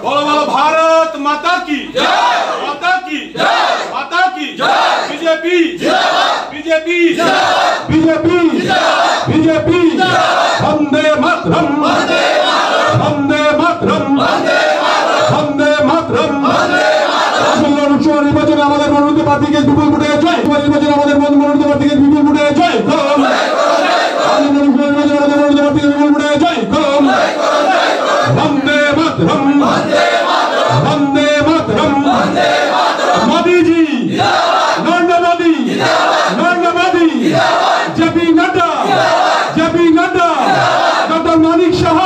बोलो बोलो भारत माता की जय, माता की जय, माता की जय। BJP BJP BJP BJP Vande Mataram Vande Mataram Vande Mataram. নির্বাচনে আমাদের মনোনীত প্রার্থীকে বিপুল ভোটে জয়। নির্বাচনে আমাদের মনোনীত প্রার্থীকে বিপুল ভোটে জয়। वंदे मातरम वंदे मातरम। मोदी जी नरेंद्र मोदी जेपी नड्डा डॉक्टर मानिक शाह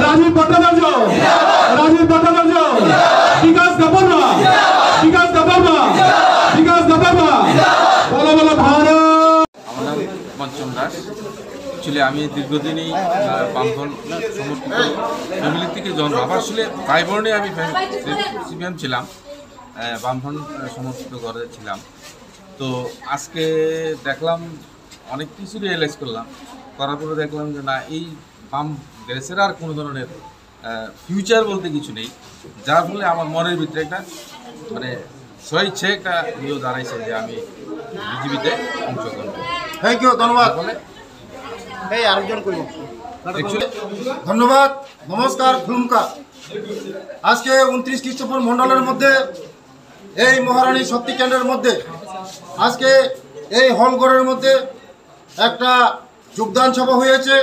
राजीव भट्टाचार्य विकास गबर्मा बोलो बोलो भारत। पंचम दास एक्चुअली আমি দীর্ঘদিনই বামফ্রন্ট সমর্থিত ফ্যামিলি থেকে জন্ম। আবার আসলে ভাই বোনে আমি সিপিএম ছিলাম, বামফ্রন্ট সমর্থিত করে ছিলাম। তো আজকে দেখলাম অনেক কিছু রিয়েলাইজ করলাম, করার পরে দেখলাম যে না, এই বাম দেশের আর কোনো ধরনের ফিউচার বলতে কিছু নেই, যার ফলে আমার মনের ভিতরে একটা মানে স্বইচ্ছে একটা ইয়ে দাঁড়াইছে যে আমি বিজেপিতে অংশগ্রহণ করব। থ্যাংক ইউ, ধন্যবাদ। ধন্যবাদ, নমস্কার, খুলুমকা। আজকে 29 খ্রিস্টপুর মণ্ডলের মধ্যে এই মহারানী শক্তি কেন্দ্রের মধ্যে আজকে এই হলঘরের মধ্যে একটা যোগদান সভা হয়েছে।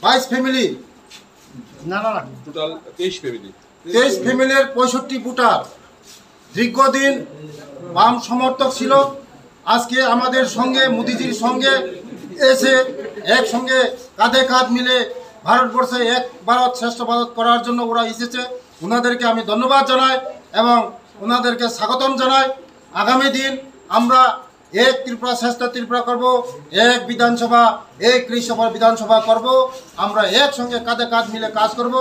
22 ফ্যামিলি, টোটাল 23 ফ্যামিলির 65 ভোটার দীর্ঘদিন বাম সমর্থক ছিল। আজকে আমাদের সঙ্গে মোদিজির সঙ্গে এসে একসঙ্গে কাঁধে কাঁধ মিলে ভারতবর্ষে এক ভারত শ্রেষ্ঠ ভারত করার জন্য ওরা এসেছে। ওনাদেরকে আমি ধন্যবাদ জানাই এবং ওনাদেরকে স্বাগতম জানাই। আগামী দিন আমরা এক ত্রিপুরা শ্রেষ্ঠ ত্রিপুরা করব, এক বিধানসভা, এক কৃষক বিধানসভা করব। আমরা একসঙ্গে কাঁধে কাঁধ মিলে কাজ করব।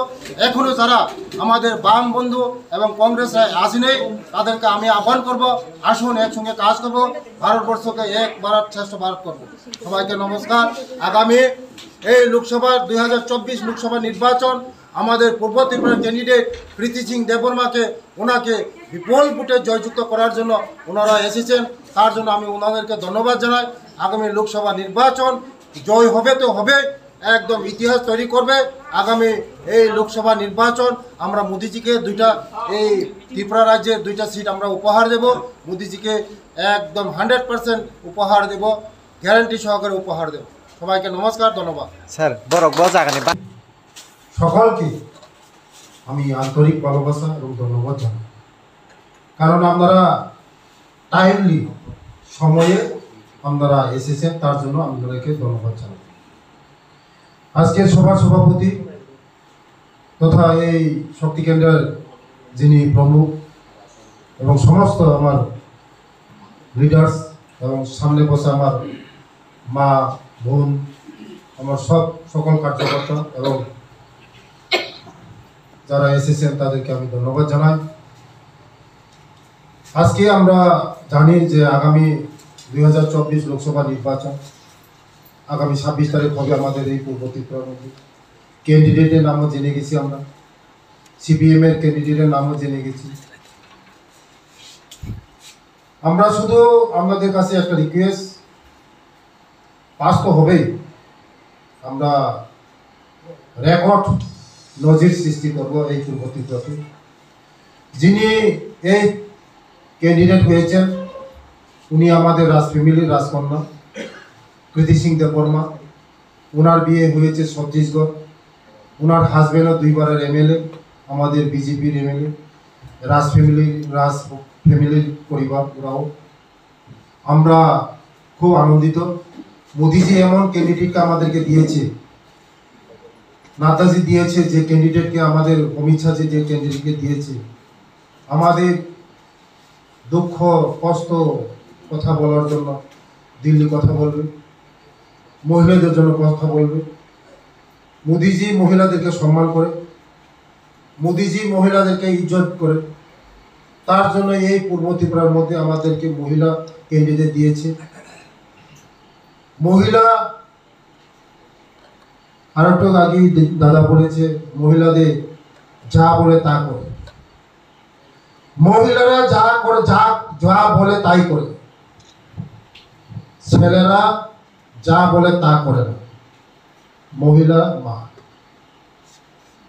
এখনও যারা আমাদের বাম বন্ধু এবং কংগ্রেসে আসেনি তাদেরকে আমি আহ্বান করব, আসুন একসঙ্গে কাজ করব, ভারতবর্ষকে এক ভারত শ্রেষ্ঠ ভারত করব। সবাইকে নমস্কার। আগামী এই লোকসভা 2024 লোকসভা নির্বাচন আমাদের পূর্ব ত্রিপুরার ক্যান্ডিডেট প্রীতি সিং দেববর্মাকে ওনাকে বিপুল ভোটে জয়যুক্ত করার জন্য ওনারা এসেছেন, তার জন্য আমি ওনাদেরকে ধন্যবাদ জানাই। আগামী লোকসভা নির্বাচন জয় হবে তো হবে, একদম ইতিহাস তৈরি করবে। আগামী এই লোকসভা নির্বাচন আমরা মোদিজিকে এই ত্রিপুরা রাজ্যে 2টা সিট আমরা উপহার দেব। মোদিজিকে একদম 100% উপহার দেব, গ্যারান্টি সহকারে উপহার দেব। সবাইকে নমস্কার, ধন্যবাদ। স্যার বরক বাজাগানে সকলকে আমি আন্তরিক ভালোবাসা এবং ধন্যবাদ জানাই, কারণ আপনারা টাইমলি সময়ে আপনারা এসেছেন, তার জন্য আপনাদেরকে ধন্যবাদ জানাই। আজকের সভার সভাপতি তথা এই শক্তি কেন্দ্রের যিনি প্রমুখ এবং সমস্ত আমার লিডার্স এবং সামনে বসে আমার মা বোন, আমার সকল কার্যকর্তা এবং যারা এসেছেন তাদেরকে আমি ধন্যবাদ জানাই। আজকে আমরা জানি যে আগামী 2024 লোকসভা নির্বাচন আগামী 26 তারিখ হবে আমাদের এই পূর্ব ত্রিপুরার মধ্যে। ক্যান্ডিডেটের নামও জেনে গেছি, আমরা সিপিএম এর ক্যান্ডিডেটের নামও জেনে গেছি। আমরা শুধু আমাদের কাছে একটা রিকোয়েস্ট, পাস তো হবেই, আমরা রেকর্ড নজির সৃষ্টি করব এই পূর্ব ত্রিপুরাতে। যিনি এই ক্যান্ডিডেট হয়েছেন উনি আমাদের ফ্যামিলির রাজকন্যা প্রীতি সিং দেববর্মা। ওনার বিয়ে হয়েছে ছত্তিশগড়। ওনার হাজব্যান্ডও 2বারের এমএলএ, আমাদের বিজেপির এমএলএ। রাজ ফ্যামিলির পরিবার ওরাও। আমরা খুব আনন্দিত। মোদিজি এমন ক্যান্ডিডেটকে আমাদেরকে দিয়েছে, নাতাজি দিয়েছে যে ক্যান্ডিডেটকে, আমাদের অমিত শাহ যে ক্যান্ডিডেটকে দিয়েছে, আমাদের দুঃখ কষ্ট কথা বলার জন্য দিল্লি কথা বলবে, মহিলাদের জন্য কথা বলবে। মোদিজি মহিলাদেরকে সম্মান করে, মোদিজি মহিলাদেরকে ইজ্জত করে, তার জন্য এই পূর্ব ত্রিপুরার মধ্যে আমাদেরকে মহিলা ক্যান্ডিডেট দিয়েছে। মহিলা আর একটু আগে দাদা বলেছে মহিলাদের যা বলে তা করে। মহিলারা যা করে, যা বলে তাই করে, ছেলেরা যা বলে তা করে না। মহিলা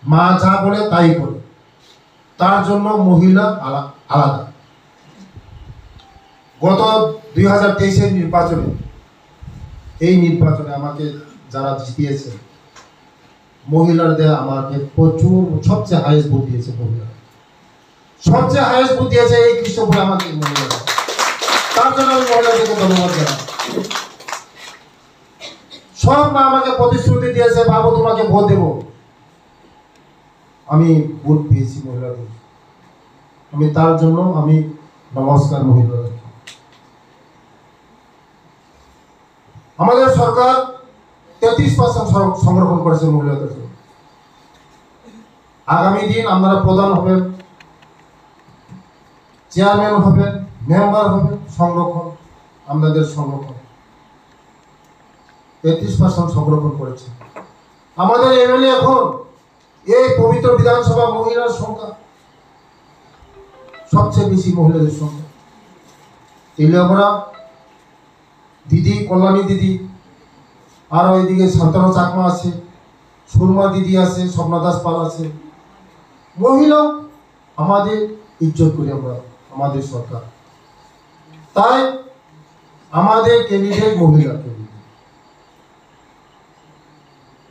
মা যা বলে তাই করে, তার জন্য মহিলা আলাদা। গত 2023-এর নির্বাচনে, এই নির্বাচনে আমাকে যারা জিতিয়েছে মহিলাদের আমাকে প্রচুর, সবচেয়ে হাইয়েস্ট ভোট দিয়েছে মহিলা, সবচেয়ে হাইয়েস্ট ভোট দিয়েছে এই কৃষ্ণপুরে আমাকে মহিলারা। তার জন্য আমি মহিলাদেরকে ধন্যবাদ জানাই। সব মা আমাকে প্রতিশ্রুতি দিয়েছে, বাবু তোমাকে ভোট দেব। আমি ভোট পেয়েছি মহিলাদের, আমি তার জন্য আমি নমস্কার মহিলাদের। আমাদের সরকার 33% সংরক্ষণ করেছে মহিলাদের জন্য। আগামী দিন আপনারা প্রধান হবেন, চেয়ারম্যান হবেন, মেম্বার হবেন, সংরক্ষণ আপনাদের সংরক্ষণ 33% সংরক্ষণ করেছে। আমাদের এমএলএ এখন এই পবিত্র বিধানসভা মহিলার সংখ্যা সবচেয়ে বেশি, মহিলাদের সংখ্যা। তেলিয়াপাড়া দিদি, কল্যাণী দিদি, আর ওইদিকে শান্তনু চাকমা আছে, সুরমা দিদি আছে, স্বপ্না দাস পাল আছে। মহিলা আমাদের ইজ্জত করি আমরা, আমাদের সরকার। তাই আমাদের ক্যান্ডিডেট মহিলা ক্যান্ডিডেট।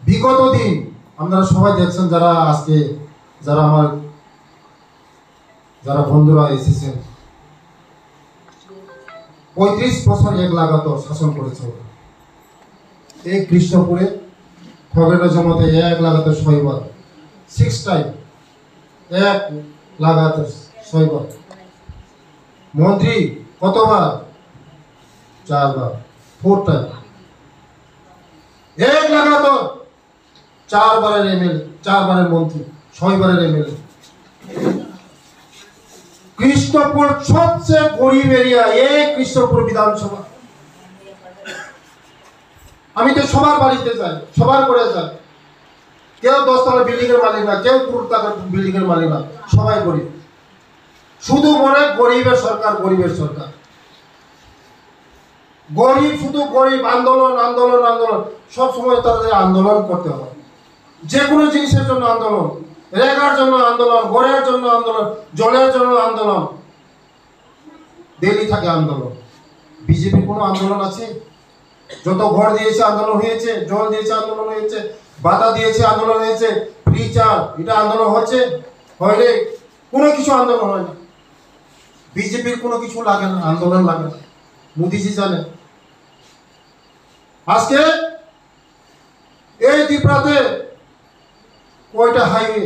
বিগত দিন আপনারা সবাই দেখছেন, যারা আজকে যারা বন্ধুরা এসেছেন, 35 বছর এক লাগাতার শাসন করেছে। এই কৃষ্ণপুরে খগের জমাতে এক লাগাতার 6 বার, 6 টাইম, এক লাগাতার 6 বার। মন্ত্রী কতবার? 4 বার, 4 টাইম, এক লাগাতার 4 বারের এমএলএ, 4 বারের মন্ত্রী, 6 বারের এমএলএ। কৃষ্ণপুর সবচেয়ে গরিব এরিয়া, এই কৃষ্ণপুর বিধানসভা। আমি তো সবার বাড়িতে যাই, সবার করে যাই। কেউ 10 তলা বিল্ডিং এর মালিক না, কেউ 2 টাকার বিল্ডিং এর মালিক না, সবাই গরিব। শুধু মনে গরিবের সরকার, গরিবের সরকার, গরিব, শুধু গরিব। আন্দোলন আন্দোলন আন্দোলন, সব সময় তাদের আন্দোলন করতে হয়। যে কোনো জিনিসের জন্য আন্দোলন, রেগার জন্য আন্দোলন, ঘরের জন্য আন্দোলন, জলের জন্য আন্দোলন, ডেলি থাকে আন্দোলন। বিজেপি কোনো আন্দোলন আছে? যত ঘর দিয়েছে আন্দোলন হয়েছে, জল দিয়েছে আন্দোলন হয়েছে, বাধা দিয়েছে আন্দোলন হয়েছে, ফ্রি চাল, এটা আন্দোলন হচ্ছে? হয়নি, কোনো কিছু আন্দোলন হয় না। বিজেপির কোনো কিছু লাগে না, আন্দোলন লাগে না। মোদিজি জানে। আজকে এই ত্রিপুরাতে কয়টা হাইওয়ে,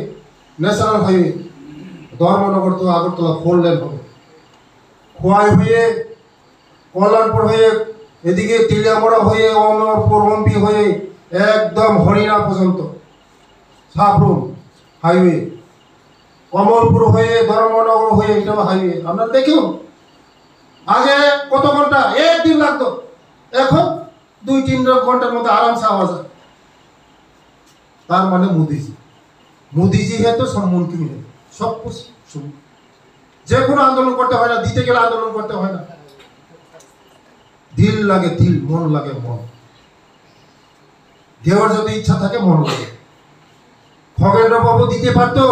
ন্যাশনাল হাইওয়ে, ধর্মনগর তো আগরতলা 4 লেন হবে, খোয়াই হয়ে, কল্যাণপুর হয়ে, এদিকে তেলিয়াপাড়া হয়ে, অমরপুর এমপি হয়ে, একদম হরিণা পর্যন্ত সাবরুম হাইওয়ে, কমলপুর হয়ে, ধর্মনগর হয়ে, এটা হাইওয়ে। আপনারা দেখুন, আগে কত ঘন্টা, 1 দিন লাগতো, এখন 2-3 ঘন্টার মধ্যে আরামসে আওয়া যায়। তার মানে মোদিজি है तो सब मुमकिन है, सब कुछ। যে কোনো আন্দোলন করতে হয় না, দিতে গেলে আন্দোলন করতে হয় না। দিল লাগে দিল, মন লাগে মন। দেওয়ার যদি ইচ্ছা থাকে মন লাগে। খগেন্দ্র বাবু দিতে পারতো,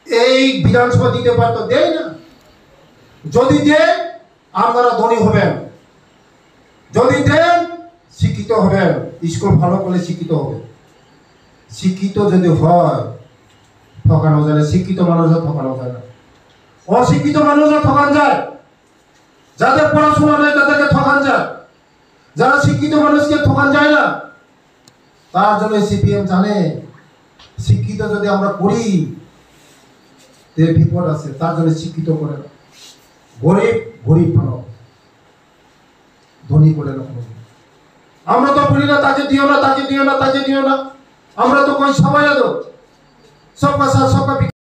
এই বিধানসভা দিতে পারতো, দেয় না। যদি দেন আপনারা ধনী হবেন, যদি দেন শিক্ষিত হবেন, স্কুল ভালো করে শিক্ষিত হবে। শিক্ষিত যদি হয় ঠকানো যায় না, শিক্ষিত মানুষও ঠকানো যায় না, অশিক্ষিত মানুষও ঠকান যায়। যাদের পড়াশোনা নেই তাদেরকে ঠকান যায়, যারা শিক্ষিত মানুষকে ঠকান যায় না। তার জন্য সিপিএম জানে শিক্ষিত যদি আমরা করি এর বিপদ আছে, তার জন্য শিক্ষিত করে না। গরিব গরিব বানাও, ধনী করে না। আমরা তো বলি না তাকে দিও না, তাকে দিও না, তাকে দিও না। আমরা তো কই সবাই দো, সবকা সাথ সবকা